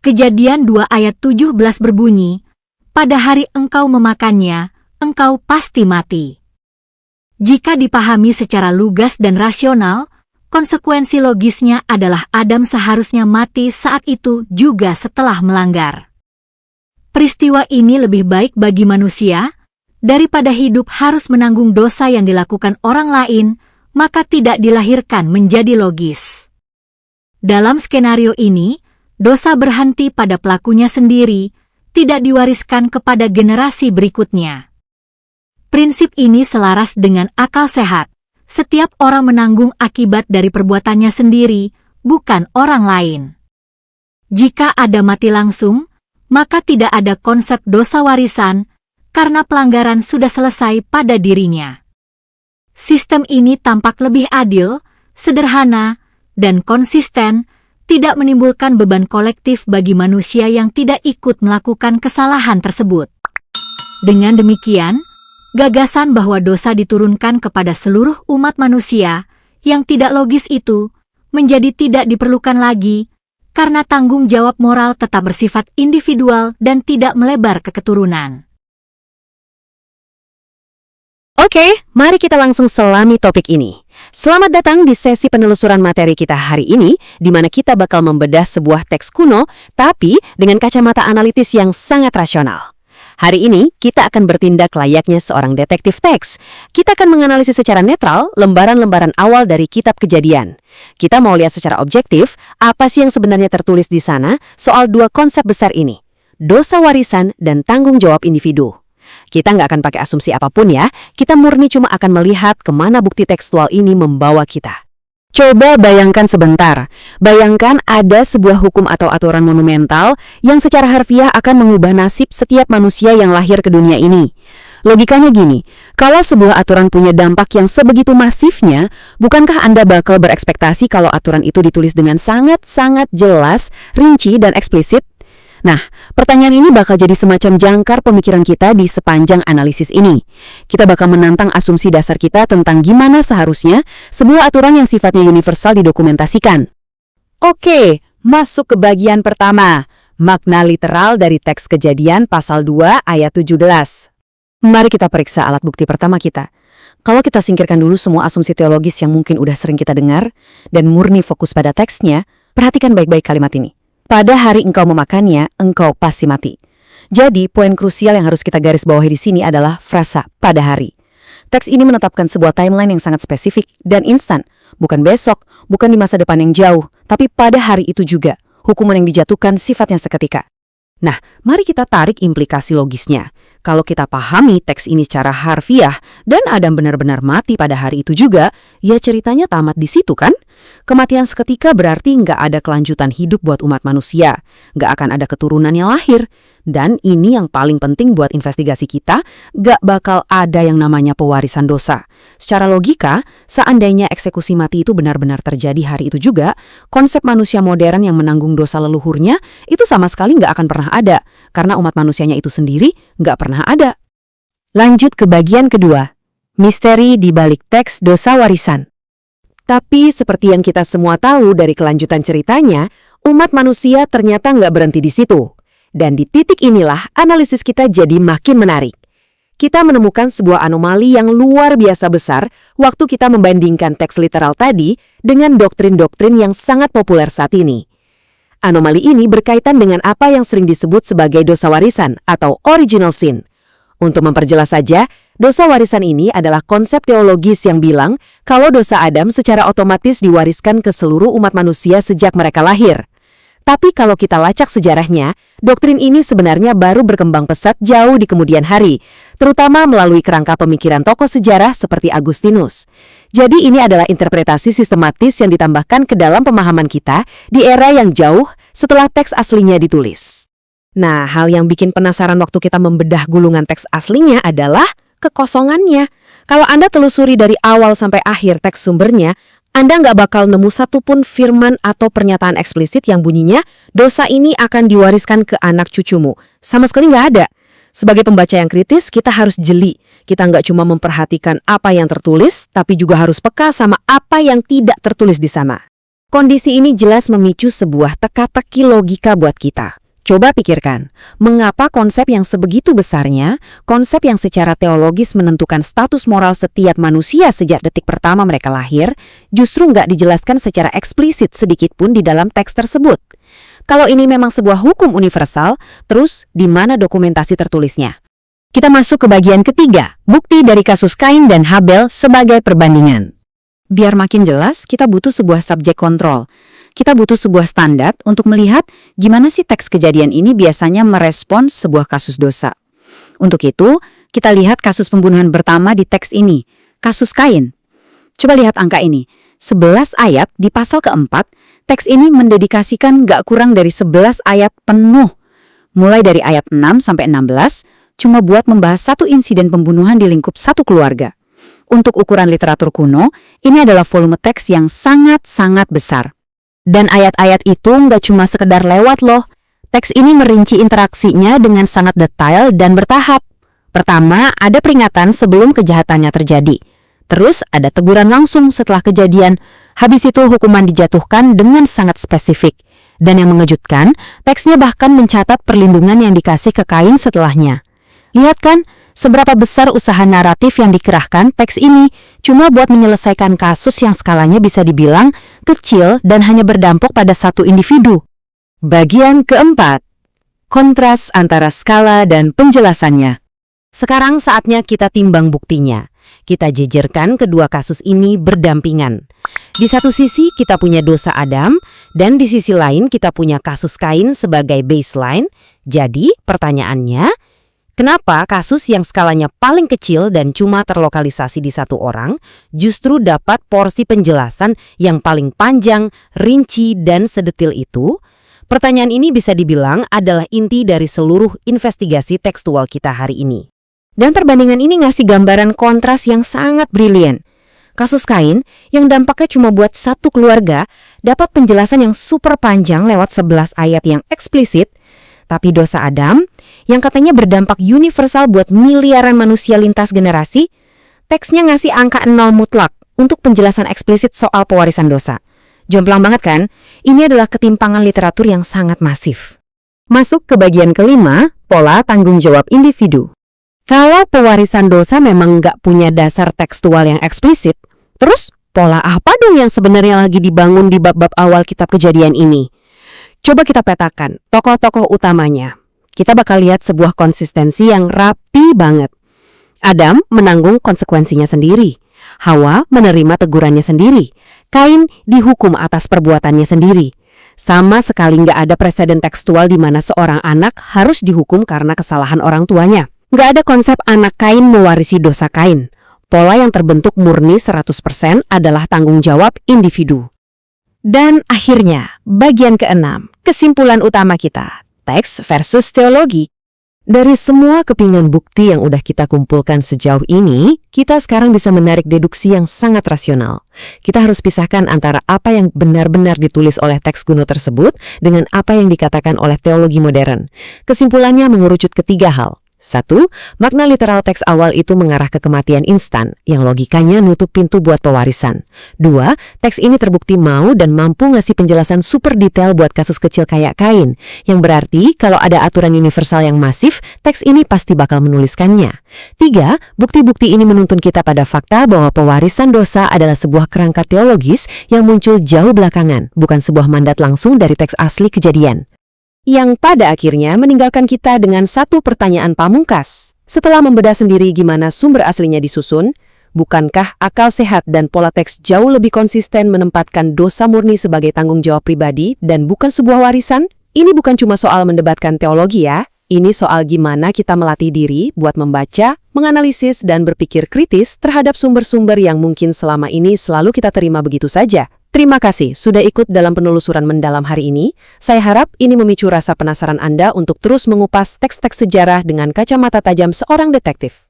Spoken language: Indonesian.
Kejadian 2 ayat 17 berbunyi, "Pada hari engkau memakannya, engkau pasti mati." Jika dipahami secara lugas dan rasional, konsekuensi logisnya adalah Adam seharusnya mati saat itu juga setelah melanggar. Peristiwa ini lebih baik bagi manusia, daripada hidup harus menanggung dosa yang dilakukan orang lain, maka tidak dilahirkan menjadi logis. Dalam skenario ini, dosa berhenti pada pelakunya sendiri, tidak diwariskan kepada generasi berikutnya. Prinsip ini selaras dengan akal sehat. Setiap orang menanggung akibat dari perbuatannya sendiri, bukan orang lain. Jika ada mati langsung, maka tidak ada konsep dosa warisan, karena pelanggaran sudah selesai pada dirinya. Sistem ini tampak lebih adil, sederhana, dan konsisten, tidak menimbulkan beban kolektif bagi manusia yang tidak ikut melakukan kesalahan tersebut. Dengan demikian, gagasan bahwa dosa diturunkan kepada seluruh umat manusia yang tidak logis itu menjadi tidak diperlukan lagi, karena tanggung jawab moral tetap bersifat individual dan tidak melebar ke keturunan. Oke, mari kita langsung selami topik ini. Selamat datang di sesi penelusuran materi kita hari ini, di mana kita bakal membedah sebuah teks kuno, tapi dengan kacamata analitis yang sangat rasional. Hari ini, kita akan bertindak layaknya seorang detektif teks. Kita akan menganalisis secara netral lembaran-lembaran awal dari kitab Kejadian. Kita mau lihat secara objektif, apa sih yang sebenarnya tertulis di sana soal dua konsep besar ini, dosa warisan dan tanggung jawab individu. Kita nggak akan pakai asumsi apapun ya, kita murni cuma akan melihat kemana bukti tekstual ini membawa kita. Coba bayangkan sebentar, bayangkan ada sebuah hukum atau aturan monumental yang secara harfiah akan mengubah nasib setiap manusia yang lahir ke dunia ini. Logikanya gini, kalau sebuah aturan punya dampak yang sebegitu masifnya, bukankah Anda bakal berekspektasi kalau aturan itu ditulis dengan sangat-sangat jelas, rinci, dan eksplisit? Nah, pertanyaan ini bakal jadi semacam jangkar pemikiran kita di sepanjang analisis ini. Kita bakal menantang asumsi dasar kita tentang gimana seharusnya sebuah aturan yang sifatnya universal didokumentasikan. Oke, masuk ke bagian pertama, makna literal dari teks Kejadian pasal 2 ayat 17. Mari kita periksa alat bukti pertama kita. Kalau kita singkirkan dulu semua asumsi teologis yang mungkin udah sering kita dengar, dan murni fokus pada teksnya, perhatikan baik-baik kalimat ini. Pada hari engkau memakannya, engkau pasti mati. Jadi, poin krusial yang harus kita garis bawahi di sini adalah frasa pada hari. Teks ini menetapkan sebuah timeline yang sangat spesifik dan instan. Bukan besok, bukan di masa depan yang jauh, tapi pada hari itu juga. Hukuman yang dijatuhkan sifatnya seketika. Nah, mari kita tarik implikasi logisnya. Kalau kita pahami teks ini secara harfiah dan Adam benar-benar mati pada hari itu juga, ya ceritanya tamat di situ kan? Kematian seketika berarti nggak ada kelanjutan hidup buat umat manusia, nggak akan ada keturunan yang lahir. Dan ini yang paling penting buat investigasi kita, nggak bakal ada yang namanya pewarisan dosa. Secara logika, seandainya eksekusi mati itu benar-benar terjadi hari itu juga, konsep manusia modern yang menanggung dosa leluhurnya itu sama sekali nggak akan pernah ada, karena umat manusianya itu sendiri nggak pernah ada. Lanjut ke bagian kedua, misteri di balik teks dosa warisan. Tapi seperti yang kita semua tahu dari kelanjutan ceritanya, umat manusia ternyata nggak berhenti di situ. Dan di titik inilah analisis kita jadi makin menarik. Kita menemukan sebuah anomali yang luar biasa besar waktu kita membandingkan teks literal tadi dengan doktrin-doktrin yang sangat populer saat ini. Anomali ini berkaitan dengan apa yang sering disebut sebagai dosa warisan atau original sin. Untuk memperjelas saja, dosa warisan ini adalah konsep teologis yang bilang kalau dosa Adam secara otomatis diwariskan ke seluruh umat manusia sejak mereka lahir. Tapi kalau kita lacak sejarahnya, doktrin ini sebenarnya baru berkembang pesat jauh di kemudian hari, terutama melalui kerangka pemikiran tokoh sejarah seperti Agustinus. Jadi ini adalah interpretasi sistematis yang ditambahkan ke dalam pemahaman kita di era yang jauh setelah teks aslinya ditulis. Nah, hal yang bikin penasaran waktu kita membedah gulungan teks aslinya adalah kekosongannya. Kalau Anda telusuri dari awal sampai akhir teks sumbernya, Anda nggak bakal nemu satupun firman atau pernyataan eksplisit yang bunyinya dosa ini akan diwariskan ke anak cucumu. Sama sekali nggak ada. Sebagai pembaca yang kritis, kita harus jeli. Kita nggak cuma memperhatikan apa yang tertulis, tapi juga harus peka sama apa yang tidak tertulis di sana. Kondisi ini jelas memicu sebuah teka-teki logika buat kita. Coba pikirkan, mengapa konsep yang sebegitu besarnya, konsep yang secara teologis menentukan status moral setiap manusia sejak detik pertama mereka lahir, justru nggak dijelaskan secara eksplisit sedikit pun di dalam teks tersebut. Kalau ini memang sebuah hukum universal, terus di mana dokumentasi tertulisnya? Kita masuk ke bagian ketiga, bukti dari kasus Kain dan Habel sebagai perbandingan. Biar makin jelas, kita butuh sebuah subjek kontrol. Kita butuh sebuah standar untuk melihat gimana sih teks kejadian ini biasanya merespons sebuah kasus dosa. Untuk itu, kita lihat kasus pembunuhan pertama di teks ini, kasus Kain. Coba lihat angka ini, 11 ayat di pasal keempat, teks ini mendedikasikan gak kurang dari 11 ayat penuh. Mulai dari ayat 6 sampai 16, cuma buat membahas satu insiden pembunuhan di lingkup satu keluarga. Untuk ukuran literatur kuno, ini adalah volume teks yang sangat-sangat besar. Dan ayat-ayat itu nggak cuma sekedar lewat loh. Teks ini merinci interaksinya dengan sangat detail dan bertahap. Pertama, ada peringatan sebelum kejahatannya terjadi. Terus ada teguran langsung setelah kejadian. Habis itu hukuman dijatuhkan dengan sangat spesifik. Dan yang mengejutkan, teksnya bahkan mencatat perlindungan yang dikasih ke Kain setelahnya. Lihat kan, seberapa besar usaha naratif yang dikerahkan teks ini cuma buat menyelesaikan kasus yang skalanya bisa dibilang kecil dan hanya berdampak pada satu individu. Bagian keempat, kontras antara skala dan penjelasannya. Sekarang saatnya kita timbang buktinya. Kita jejerkan kedua kasus ini berdampingan. Di satu sisi kita punya dosa Adam, dan di sisi lain kita punya kasus Kain sebagai baseline. Jadi pertanyaannya, kenapa kasus yang skalanya paling kecil dan cuma terlokalisasi di satu orang justru dapat porsi penjelasan yang paling panjang, rinci, dan sedetil itu? Pertanyaan ini bisa dibilang adalah inti dari seluruh investigasi tekstual kita hari ini. Dan perbandingan ini ngasih gambaran kontras yang sangat brilian. Kasus Kain, yang dampaknya cuma buat satu keluarga, dapat penjelasan yang super panjang lewat 11 ayat yang eksplisit. Tapi dosa Adam, yang katanya berdampak universal buat miliaran manusia lintas generasi, teksnya ngasih angka 0 mutlak untuk penjelasan eksplisit soal pewarisan dosa. Jomplang banget kan? Ini adalah ketimpangan literatur yang sangat masif. Masuk ke bagian kelima, pola tanggung jawab individu. Kalau pewarisan dosa memang nggak punya dasar tekstual yang eksplisit, terus pola apa dong yang sebenarnya lagi dibangun di bab-bab awal kitab Kejadian ini? Coba kita petakan tokoh-tokoh utamanya. Kita bakal lihat sebuah konsistensi yang rapi banget. Adam menanggung konsekuensinya sendiri. Hawa menerima tegurannya sendiri. Kain dihukum atas perbuatannya sendiri. Sama sekali nggak ada preseden tekstual di mana seorang anak harus dihukum karena kesalahan orang tuanya. Nggak ada konsep anak Kain mewarisi dosa Kain. Pola yang terbentuk murni 100% adalah tanggung jawab individu. Dan akhirnya, bagian keenam, kesimpulan utama kita, teks versus teologi. Dari semua kepingan bukti yang udah kita kumpulkan sejauh ini, kita sekarang bisa menarik deduksi yang sangat rasional. Kita harus pisahkan antara apa yang benar-benar ditulis oleh teks kuno tersebut dengan apa yang dikatakan oleh teologi modern. Kesimpulannya mengerucut ke 3 hal. 1. Makna literal teks awal itu mengarah ke kematian instan, yang logikanya nutup pintu buat pewarisan. 2. Teks ini terbukti mau dan mampu ngasih penjelasan super detail buat kasus kecil kayak Kain, yang berarti kalau ada aturan universal yang masif, teks ini pasti bakal menuliskannya. 3. Bukti-bukti ini menuntun kita pada fakta bahwa pewarisan dosa adalah sebuah kerangka teologis yang muncul jauh belakangan, bukan sebuah mandat langsung dari teks asli Kejadian. Yang pada akhirnya meninggalkan kita dengan satu pertanyaan pamungkas. Setelah membedah sendiri gimana sumber aslinya disusun, bukankah akal sehat dan pola teks jauh lebih konsisten menempatkan dosa murni sebagai tanggung jawab pribadi dan bukan sebuah warisan? Ini bukan cuma soal mendebatkan teologi ya, ini soal gimana kita melatih diri buat membaca, menganalisis, dan berpikir kritis terhadap sumber-sumber yang mungkin selama ini selalu kita terima begitu saja. Terima kasih sudah ikut dalam penelusuran mendalam hari ini. Saya harap ini memicu rasa penasaran Anda untuk terus mengupas teks-teks sejarah dengan kacamata tajam seorang detektif.